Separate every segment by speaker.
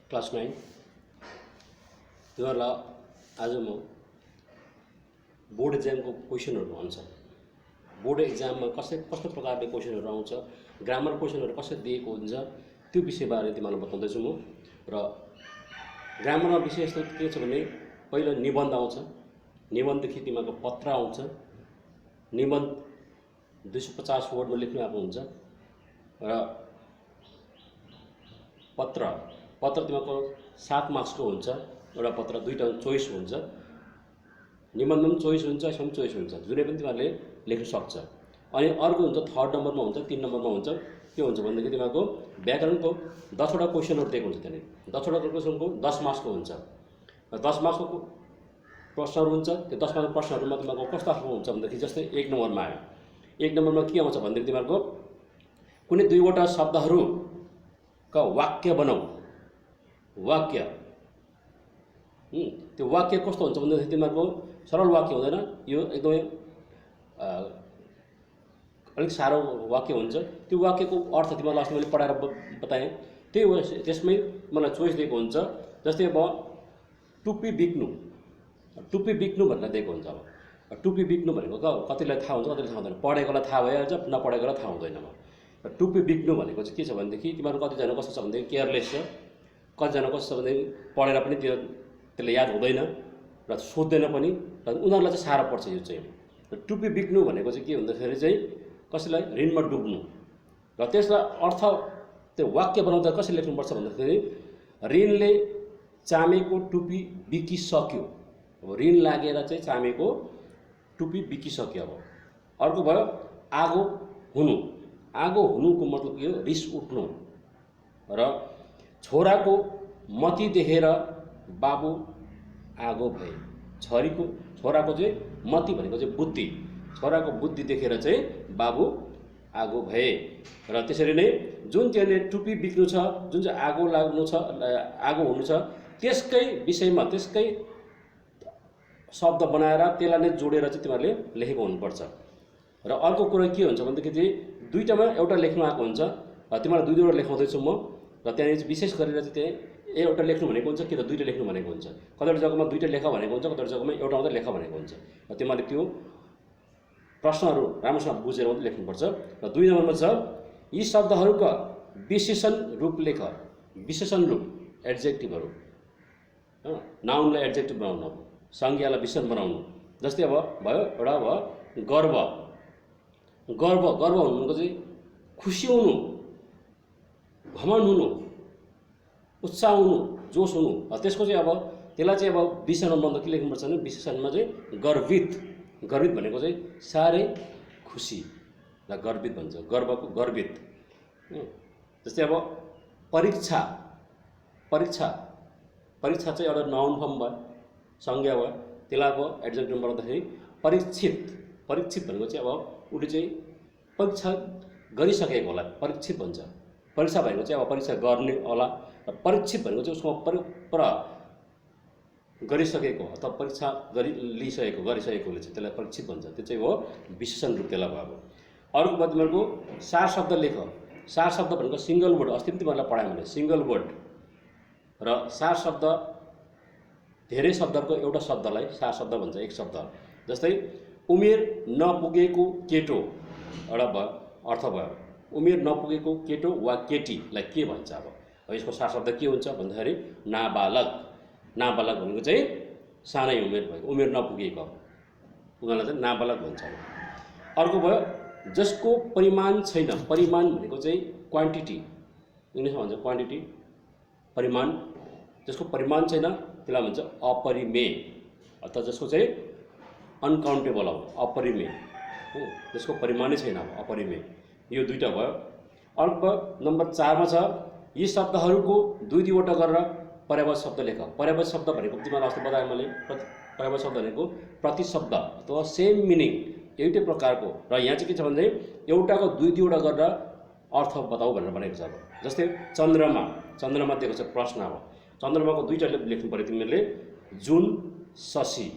Speaker 1: Class 9 तिमीहरूलाई आज म बोर्ड एक्जामको क्वेसनहरू आउँछ। बोर्ड एक्जाममा कस्तो प्रकारले क्वेसनहरू आउँछ, ग्रामर क्वेसनहरू कसरी दिएको हुन्छ त्यो विषयबारे तिमीहरूलाई बताउँदैछु म। र ग्रामरमा विषय यस्तो के छ भने पहिला निबन्ध आउँछ, निबन्धदेखि तिमीहरूको पत्र आउँछ। निबन्ध 250 वर्डमा लेख्नु आएको हुन्छ र पत्र तिमीहरूको 7 मार्क्सको हुन्छ। एउटा पत्र दुईटा चोइस हुन्छ, निबन्धमा पनि चोइस हुन्छ, यसमा पनि चोइस हुन्छ, जुनै पनि तिमीहरूले लेख्न सक्छ। अनि अर्को हुन्छ 3rd नम्बरमा हुन्छ, 3 नम्बरमा हुन्छ। के हुन्छ भनेदेखि तिमीहरूको व्याकरणको 10वटा क्वेसनहरू दिएको हुन्छ। त्यहाँनिर 10वटा क्वेसनको 10 मार्क्सको हुन्छ। 10 मार्क्सको प्रश्नहरू हुन्छ। त्यो 10 मार्क्सको प्रश्नहरूमा तिमीहरूको कस्तो खालको हुन्छ भनेदेखि जस्तै 1 नम्बरमा आयो। 1 नम्बरमा के आउँछ भनेदेखि तिमीहरूको कुनै दुईवटा शब्दहरूका वाक्य बनाऊ। वाक्य त्यो वाक्य कस्तो हुन्छ भन्दाखेरि तिमीहरूको सरल वाक्य हुँदैन, यो एकदमै अलिक साह्रो वाक्य हुन्छ। त्यो वाक्यको अर्थ तिमीहरूलाई अस्ति मैले पढाएर बताएँ। त्यसमै मलाई चोइस दिएको हुन्छ। जस्तै अब टुप्पी बिक्नु, टुप्पी बिक्नु भनेर दिएको हुन्छ। अब टुप्पी बिक्नु भनेको कतिलाई थाहा हुन्छ, कतिलाई थाहा हुँदैन। पढेकोलाई थाहा भइहाल्छ, नपढेकोलाई थाहा हुँदैन। अब टुप्पी बिक्नु भनेको चाहिँ के छ भनेदेखि तिमीहरू कतिजना कस्तो छ भनेदेखि केयरलेस छ, कतिजना कस्तो छ भनेदेखि पढेर पनि त्यसले याद हुँदैन र सोध्दैन पनि, र उनीहरूलाई चाहिँ साह्रो पर्छ यो चाहिँ। टुप्पी बिक्नु भनेको चाहिँ के भन्दाखेरि चाहिँ कसैलाई ऋणमा डुब्नु। र त्यसलाई अर्थ त्यो वाक्य बनाउँदा कसरी लेख्नुपर्छ भन्दाखेरि ऋणले चामेको टुप्पी बिकिसक्यो। अब ऋण लागेर चाहिँ चामेको टुप्पी बिकिसक्यो। अब अर्को भयो आगो हुनु। आगो हुनुको मतलब के हो? रिस उठ्नु। र छोराको मती देखेर बाबु आगो भए। छोराको चाहिँ मती भनेको चाहिँ बुद्धि, छोराको बुद्धि देखेर चाहिँ बाबु आगो भए। र त्यसरी नै जुन त्यहाँनिर टुप्पी बिक्नु छ, जुन चाहिँ आगो लाग्नु छ, आगो हुनु छ, त्यसकै विषयमा त्यसकै शब्द बनाएर त्यसलाई नै जोडेर चाहिँ तिमीहरूले लेखेको हुनुपर्छ। र अर्को कुरा के हुन्छ भनेदेखि चाहिँ दुईटामा एउटा लेख्नु आएको हुन्छ। तिमीलाई दुई दुईवटा लेखाउँदैछु म। र त्यहाँनिर चाहिँ विशेष गरेर चाहिँ त्यहाँ एउटा लेख्नु भनेको हुन्छ कि त दुईटा लेख्नु भनेको हुन्छ। कतिवटा जग्गामा दुईटा लेख भनेको हुन्छ, कतिवटा जग्गामा एउटा मात्रै लेख भनेको हुन्छ। र तिमीहरूले त्यो प्रश्नहरू राम्रोसँग बुझेर मात्रै लेख्नुपर्छ। र 2 नम्बरमा छ यी शब्दहरूका विशेषण रूप लेख। विशेषण रूप एड्जेक्टिभहरू, नाउनलाई एड्जेक्टिभ बनाउनु, संज्ञालाई विशेषण बनाउनु। जस्तै अब भयो एउटा भयो गर्व। गर्व हुनुको चाहिँ खुसी हुनु, घमण्ड हुनु, उत्साह हुनु, जोस हुनु। त्यसको चाहिँ अब त्यसलाई चाहिँ अब विशेषणमा भन्दा के लेख्नुपर्छ भने विशेषणमा चाहिँ गर्वित। गर्वित भनेको चाहिँ साह्रै खुसी र गर्वित भन्छ, गर्वको गर्वित। जस्तै अब परीक्षा चाहिँ एउटा नाउन फर्म भयो, संज्ञा भयो। त्यसलाई अब एड्जेक्टिभ बनाउँदाखेरि परीक्षित भनेको चाहिँ अब उसले चाहिँ परीक्षा गरिसकेको होला, परीक्षित भन्छ। परीक्षा भनेको चाहिँ अब परीक्षा गर्ने होला, र परीक्षित भनेको चाहिँ उसमा पुरा गरिसकेको अथवा परीक्षा गरिसकेकोले चाहिँ त्यसलाई परीक्षित भन्छ। त्यो चाहिँ हो विशेषण रूप त्यसलाई भयो। अर्को बाद तिमीहरूको सार शब्द लेख। सार शब्द भनेको सिङ्गल वर्ड, अस्ति पनि तिमीहरूलाई पढाएँ भने सिङ्गल वर्ड। र सार शब्द धेरै शब्दहरूको एउटा शब्दलाई सार शब्द भन्छ, एक शब्द। जस्तै उमेर नपुगेको केटो एउटा भयो, अर्थ भयो उमेर नपुगेको केटो वा केटीलाई के भन्छ। अब यसको सार शब्द के हुन्छ भन्दाखेरि नाबालक। नाबालक भनेको चाहिँ सानै उमेर भएको, उमेर नपुगेको, उनीहरूलाई चाहिँ नाबालक भन्छ। अर्को भयो जसको परिमाण छैन। परिमाण भनेको चाहिँ क्वान्टिटी, इङ्ग्लिसमा भन्छ क्वान्टिटी, परिमाण। जसको परिमाण छैन त्यसलाई भन्छ अपरिमेय, अथवा जसको चाहिँ अनकाउन्टेबल हो, अपरिमेय। जसको परिमाणै छैन, अपरिमेय। यो दुईटा भयो। अर्को नम्बर 4 मा छ यी शब्दहरूको दुईवटा गरेर पर्यायवाची शब्द लेख। पर्यायवाची शब्द भनेको तिमीलाई अस्ति बताएँ मैले। पर्यायवाची शब्द भनेको प्रति शब्द अथवा सेम मिनिङ, एउटै प्रकारको। र यहाँ चाहिँ के छ भने एउटाको दुईवटा गरेर अर्थ बताऊ भनेर भनेको छ। अब जस्तै चन्द्रमा दिएको छ प्रश्न। अब चन्द्रमाको दुईटा लेख्नु पऱ्यो तिमीले, जुन शशी।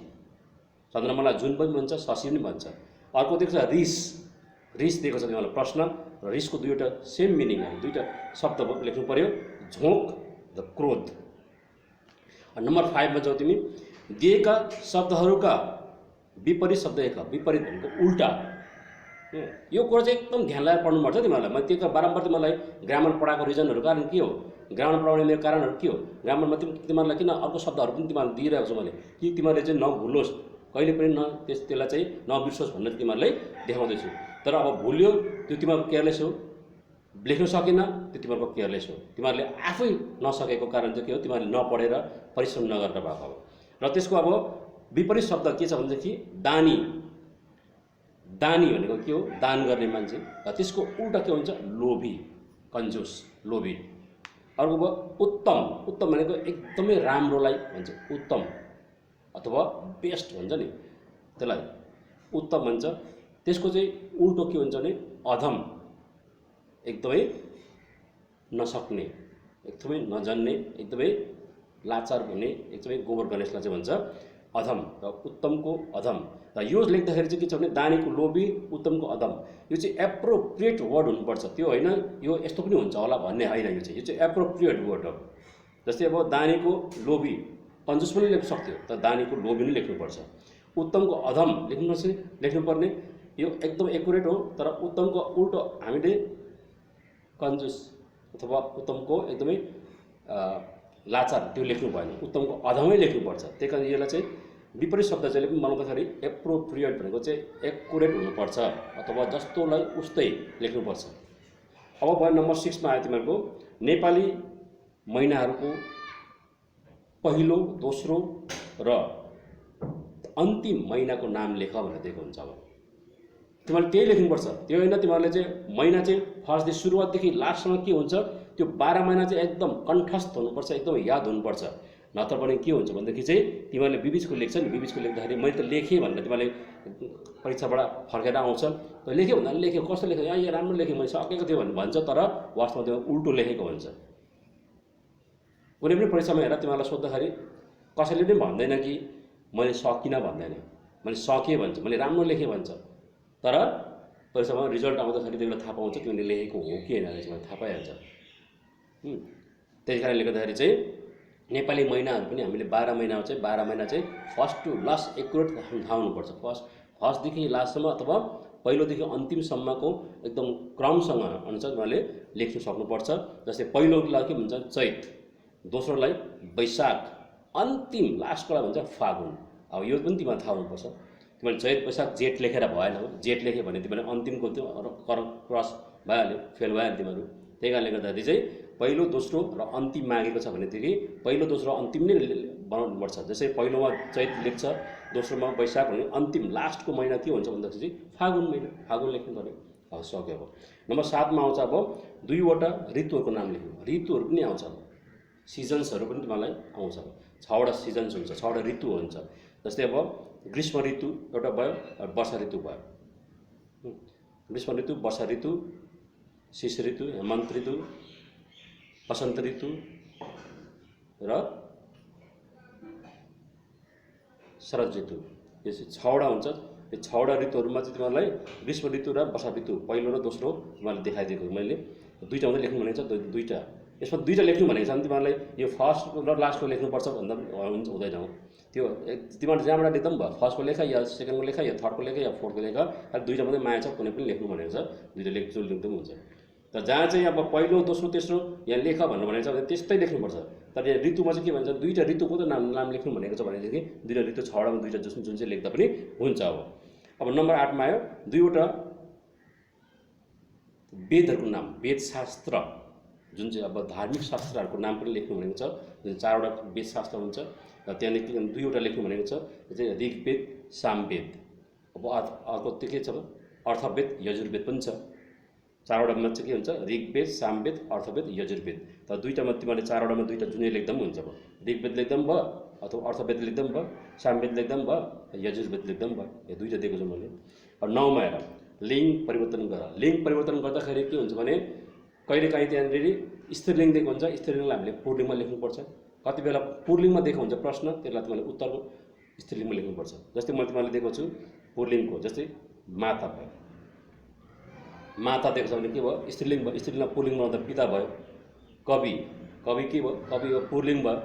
Speaker 1: चन्द्रमालाई जुन पनि भन्छ, शशी पनि भन्छ। अर्को दिएको छ रिस दिएको छ तिमीलाई प्रश्न, र रिसको दुईवटा सेम मिनिङ, दुईटा शब्द लेख्नु पऱ्यो, झोक क्रोध। नम्बर 5 मा जाऊ तिमी, दिएका शब्दहरूका विपरीत शब्द एक, विपरीत भनेको उल्टा। यो कुरा चाहिँ एकदम ध्यान लगाएर पढ्नुपर्छ तिमीहरूलाई। मैले त्यो बारम्बार तिमीहरूलाई ग्रामर पढाएको रिजनहरू कारण के हो, ग्रामर पढाउने मेरो कारणहरू के हो, ग्रामरमा तिमीहरूलाई किन अर्को शब्दहरू पनि तिमीहरूलाई दिइरहेको छु मैले, कि तिमीहरूले चाहिँ नभुलोस्, कहिले पनि त्यसलाई चाहिँ नबिर्सोस् भनेर तिमीहरूलाई देखाउँदैछु। तर अब भुल्यो त्यो तिमीहरूको केयरलेस हो, लेख्न सकेन त्यो तिमीहरूको केयरलेस हो। तिमीहरूले आफै नसकेको कारण चाहिँ के हो, तिमीहरूले नपढेर परिश्रम नगरेर भएको हो। र त्यसको अब विपरीत शब्द के छ भनेदेखि दानी। दानी भनेको के हो, दान गर्ने मान्छे। र त्यसको उल्टा के हुन्छ, लोभी, कन्जुस, लोभी। अर्को भयो उत्तम। उत्तम भनेको एकदमै राम्रोलाई भन्छ उत्तम, अथवा बेस्ट भन्छ नि त्यसलाई उत्तम भन्छ। त्यसको चाहिँ उल्टो के हुन्छ भने अधम, एकदमै नसक्ने, एकदमै नजान्ने, एकदमै लाचार हुने, एकदमै गोबर गणेशलाई चाहिँ भन्छ अधम। र उत्तमको अधम। र यो लेख्दाखेरि चाहिँ के छ भने दानीको लोभी, उत्तमको अधम। यो चाहिँ एप्रोप्रिएट वर्ड हुनुपर्छ, त्यो होइन यो यस्तो पनि हुन्छ होला भन्ने होइन। यो चाहिँ एप्रोप्रिएट वर्ड हो। जस्तै अब दानीको लोभी, कन्जुस पनि लेख्न सक्थ्यो, तर दानीको लोभी पनि लेख्नुपर्छ। उत्तमको अधम लेख्नुपर्ने, यो एकदम एकुरेट हो। तर उत्तमको उल्टो हामीले कन्जुस अथवा उत्तमको एकदमै लाचार त्यो लेख्नु भएन, उत्तमको अधमै लेख्नुपर्छ। त्यही कारण यसलाई चाहिँ विपरीत शब्द जहिले पनि बनाउँदाखेरि एप्रोप्रिएट भनेको चाहिँ एकुरेट हुनुपर्छ, अथवा जस्तोलाई उस्तै लेख्नुपर्छ। अब भयो नम्बर 6 मा आयो तिमीहरूको नेपाली महिनाहरूको पहिलो, दोस्रो र अन्तिम महिनाको नाम लेख भनेर दिएको हुन्छ। अब तिमीहरूले त्यही लेख्नुपर्छ, त्यो होइन तिमीहरूले चाहिँ महिना चाहिँ फर्स्टदेखि सुरुवातदेखि लास्टसम्म के हुन्छ त्यो 12 महिना चाहिँ एकदम कण्ठस्थ हुनुपर्छ, एकदम याद हुनुपर्छ। नत्र भने के हुन्छ भनेदेखि चाहिँ तिमीहरूले बिबिचको लेख्छ नि, बिबिचको लेख्दाखेरि मैले त लेखेँ भनेर तिमीहरूले परीक्षाबाट फर्केर आउँछ, त लेख्यो भन्दा लेख्यो, कस्तो लेख्यो, यहाँ राम्रो लेखेँ मैले सकेको थियो भनेर भन्छ, तर वास्तवमा त्यो उल्टो लेखेको हुन्छ। कुनै पनि परीक्षामा हेर तिमीहरूलाई सोद्धाखेरि कसैले पनि भन्दैन कि मैले सकिनँ भन्दैन, मैले सकेँ भन्छ, मैले राम्रो लेखेँ भन्छ। तर परीक्षामा रिजल्ट आउँदाखेरि तिमीलाई थाहा पाउँछ तिमीले लेखेको हो कि होइन रहेछ, मैले थाहा पाइहाल्छ। त्यही कारणले गर्दाखेरि चाहिँ नेपाली महिनाहरू पनि हामीले 12 महिनामा चाहिँ 12 महिना चाहिँ फर्स्ट टु लास्ट एकुरेट थाहा हुनुपर्छ। फर्स्टदेखि लास्टसम्म अथवा पहिलोदेखि अन्तिमसम्मको एकदम क्रमसँग अनुसार उहाँले लेख्न सक्नुपर्छ। जस्तै पहिलोलाई के भन्छ चैत, दोस्रोलाई वैशाख, अन्तिम लास्टकोलाई भन्छ फागुन। अब यो पनि तिमीलाई थाहा हुनुपर्छ। तिमीले चैत वैशाख जेठ लेखेर भएन हो, जेठ लेख्यो भने तिमीले अन्तिमको त्यो क्रस भइहाल्यो, फेल भइहाल्यो तिमीहरू। त्यही कारणले गर्दाखेरि चाहिँ पहिलो, दोस्रो र अन्तिम मागेको छ भनेदेखि पहिलो, दोस्रो, अन्तिम नै बनाउनुपर्छ। जस्तै पहिलोमा चैत लेख्छ, दोस्रोमा वैशाख भने अन्तिम लास्टको महिना के हुन्छ भन्दाखेरि फागुन महिना, फागुन लेख्नु पऱ्यो। अब सक्यो। अब नम्बर 7 मा आउँछ अब 2वटा ऋतुहरूको नाम लेख्नु। ऋतुहरू पनि आउँछ, अब सिजन्सहरू पनि तिमीलाई आउँछ। 6वटा सिजन्स हुन्छ, 6वटा ऋतु हुन्छ। जस्तै अब ग्रीष्म ऋतु एउटा भयो, वर्षा ऋतु भयो। ग्रीष्म ऋतु, वर्षा ऋतु, शिशिर ऋतु, हेमन्त ऋतु, वसन्त ऋतु र शरद ऋतु। यो चाहिँ 6वटा हुन्छ। यो 6वटा ऋतुहरूमा चाहिँ तिमीहरूलाई ग्रीष्म ऋतु र वर्षा ऋतु पहिलो र दोस्रो तिमीहरूले देखाइदिएको। मैले 2टा मात्रै लेख्नु भनेको छ, 2टा यसमा 2टा लेख्नु भनेको छ भने तिमीहरूले यो फर्स्टको र लास्टको लेख्नुपर्छ भन्दा हुँदैन हो। त्यो तिमीहरूले जहाँबाट लेख्दा पनि भयो, फर्स्टको लेख या सेकेन्डको लेख या थर्डको लेख या फोर्थको लेख, अब 2टा मात्रै माया छ, कुनै पनि लेख्नु भनेको छ, 2टा लेख्दा पनि हुन्छ। तर जहाँ चाहिँ अब पहिलो, दोस्रो, तेस्रो यहाँ लेख भन्नु भनेको छ भने त्यस्तै लेख्नुपर्छ। तर यहाँ ऋतुमा चाहिँ के भन्छ 2टा ऋतुको त नाम लेख्नु भनेको छ भनेदेखि 2टा ऋतु 6वटामा 2टा जुन चाहिँ लेख्दा पनि हुन्छ। अब नम्बर 8 मा आयो 2वटा वेदहरूको नाम, वेदशास्त्र जुन चाहिँ अब धार्मिक शास्त्रहरूको नाम पनि लेख्नु भनेको छ। जुन 4वटा वेदशास्त्र हुन्छ र त्यहाँदेखि 2वटा लेख्नु भनेको छ, त्यो चाहिँ ऋग्वेद, सामवेद। अब अर्को त्यो के छ, अर्थवेद, यजुर्वेद पनि छ। 4वटामा चाहिँ के हुन्छ, ऋग्वेद, सामवेद, अर्थवेद, यजुर्वेद। तर 2टामा तिमीहरूले 4वटामा 2टा जुनै लेख्दा पनि हुन्छ। ऋग्वेद लेख्दा पनि भयो, अथवा अर्थवेद लेख्दा पनि भयो, सामवेद लेख्दा पनि भयो, यजुर्वेद लेख्दा पनि भयो। यो 2टा दिएको छु मैले। अब 9 मा हेर लिङ्ग परिवर्तन गर। लिङ्ग परिवर्तन गर्दाखेरि के हुन्छ भने कहिलेकाहीँ त्यहाँनिर स्त्रीलिङ्ग दिएको हुन्छ, स्त्रीलिङ्गलाई हामीले पुल्लिङमा लेख्नुपर्छ। कति बेला पुल्लिङमा दिएको हुन्छ प्रश्न, त्यसलाई तिमीले उत्तर स्त्रीलिङ्गमा लेख्नुपर्छ। जस्तै मैले तिमीलाई दिएको छु पुल्लिङको, जस्तै माता भयो, माता दिएको छ भने के भयो, स्त्रीलिङ्ग भयो। स्त्रीलिङ्गमा पुल्लिङ बनाउँदा पिता भयो। कवि, कवि के भयो, कवि पुल्लिङ्ग भयो,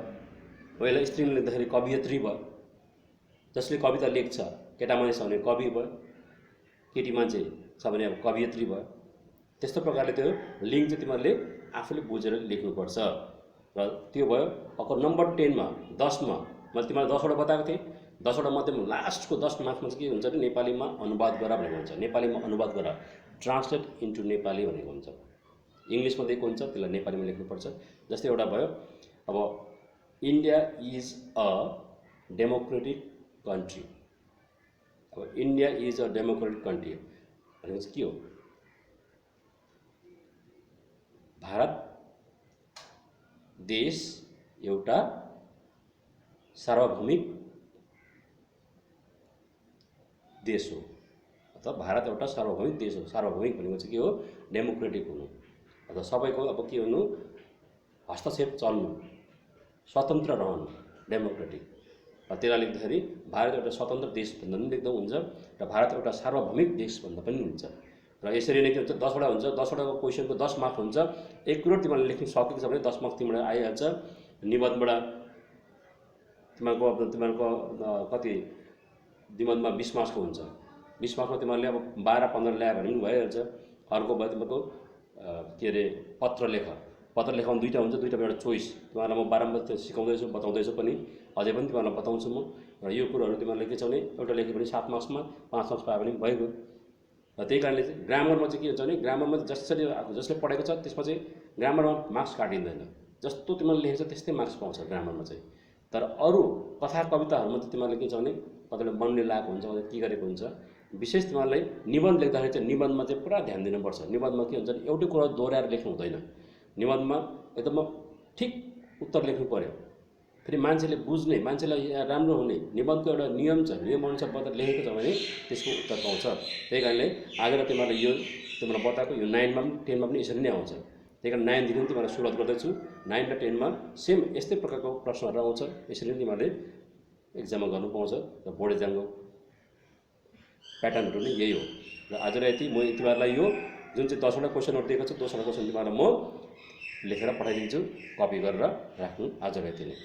Speaker 1: पहिला स्त्रीले लेख्दाखेरि कवियत्री भयो, जसले कविता लेख्छ केटा मान्छे छ भने कवि भयो, केटी मान्छे छ भने अब कवियत्री भयो। त्यस्तो प्रकारले त्यो लिङ्ग चाहिँ तिमीहरूले आफूले बुझेर लेख्नुपर्छ। र त्यो भयो। अब नम्बर 10 मा 10 मा मैले तिमीलाई 10 वटा बताएको थिएँ। 10 वटा मध्येमा लास्टको 10 मार्क्समा चाहिँ के हुन्छ भने नेपालीमा अनुवाद गर भनेको हुन्छ। नेपालीमा अनुवाद गर, ट्रान्सलेट इन्टु नेपाली भनेको हुन्छ। इङ्ग्लिसमा दिएको हुन्छ, त्यसलाई नेपालीमा लेख्नुपर्छ। जस्तै एउटा भयो, अब India is a democratic country. अब India is a democratic country भनेको चाहिँ के हो? भारत देश एउटा सार्वभौमिक देश हो, अथवा भारत एउटा सार्वभौमिक देश हो। सार्वभौमिक भनेको चाहिँ के हो? डेमोक्रेटिक हुनु, अथवा सबैको अब के हुनु? हस्तक्षेप चल्नु, स्वतन्त्र रहनु, डेमोक्रेटिक। त्यसलाई लेख्दाखेरि भारत एउटा स्वतन्त्र देश भन्दा पनि लेख्दा हुन्छ र भारत एउटा सार्वभौमिक देश भन्दा पनि हुन्छ। र यसरी नै के हुन्छ? 10 वटा हुन्छ, 10 वटाको क्वेसनको 10 मार्क्स हुन्छ। एकुरेट तिमीले लेख्न सकेको छ भने 10 मार्क्स तिमीलाई आइहाल्छ। निबन्धबाट तिमीहरूको कति निबन्धमा 20 मार्क्सको हुन्छ। 20 मार्क्समा तिमीहरूले अब 12-15 ल्यायो भने पनि भइहाल्छ। अर्को भयो तिमीहरूको के अरे पत्र लेख। पत्र लेखाउनु 2टा हुन्छ, 2टामा एउटा चोइस। तिमीहरूलाई म बारम्बार सिकाउँदैछु, बताउँदैछु पनि, अझै पनि तिमीहरूलाई बताउँछु म। र यो कुरोहरू तिमीहरूले के छ भने एउटा लेख्यो भने 7 मार्क्समा 5 मार्क्स पायो भने भइगयो। र त्यही कारणले चाहिँ ग्रामरमा चाहिँ के हुन्छ भने ग्रामरमा जसरी जसले पढेको छ त्यसमा चाहिँ ग्रामरमा मार्क्स काटिँदैन। जस्तो तिमीले लेखेको छ त्यस्तै मार्क्स पाउँछ ग्रामरमा चाहिँ। तर अरू कथा कविताहरूमा चाहिँ तिमीहरूले के छ भने कतिले मनले लागेको हुन्छ, कतै के गरेको हुन्छ। विशेष तिमीहरूलाई निबन्ध लेख्दाखेरि चाहिँ निबन्धमा चाहिँ पुरा ध्यान दिनुपर्छ। निबन्धमा के हुन्छ भने एउटै कुरा दोहोऱ्याएर लेख्नु हुँदैन। निबन्धमा एकदम ठिक उत्तर लेख्नु पर्यो, फेरि मान्छेले बुझ्ने, मान्छेलाई राम्रो हुने। निबन्धको एउटा नियम छ, नियम अनुसार लेखेको छ भने त्यसको उत्तर पाउँछ। त्यही कारणले आएर तिमीलाई यो तिमीलाई बताएको यो 9 मा पनि 10 मा पनि यसरी नै आउँछ। त्यही कारण 9 देखि तिमीलाई सुरुवात गर्दैछु। 9 र 10 मा सेम यस्तै प्रकारको प्रश्नहरू आउँछ। यसरी नै तिमीहरूले एक्जाममा गर्नु पाउँछ। र बोर्ड एक्जामको प्याटर्नहरू नै यही हो। र आज यति म तिमीहरूलाई यो जुन चाहिँ 10 वटा क्वेसनहरू दिएको छु, 10 वटा क्वेसन तिमीहरूलाई म लेखेर पठाइदिन्छु, कपी गरेर राख्नु। आज यति नै।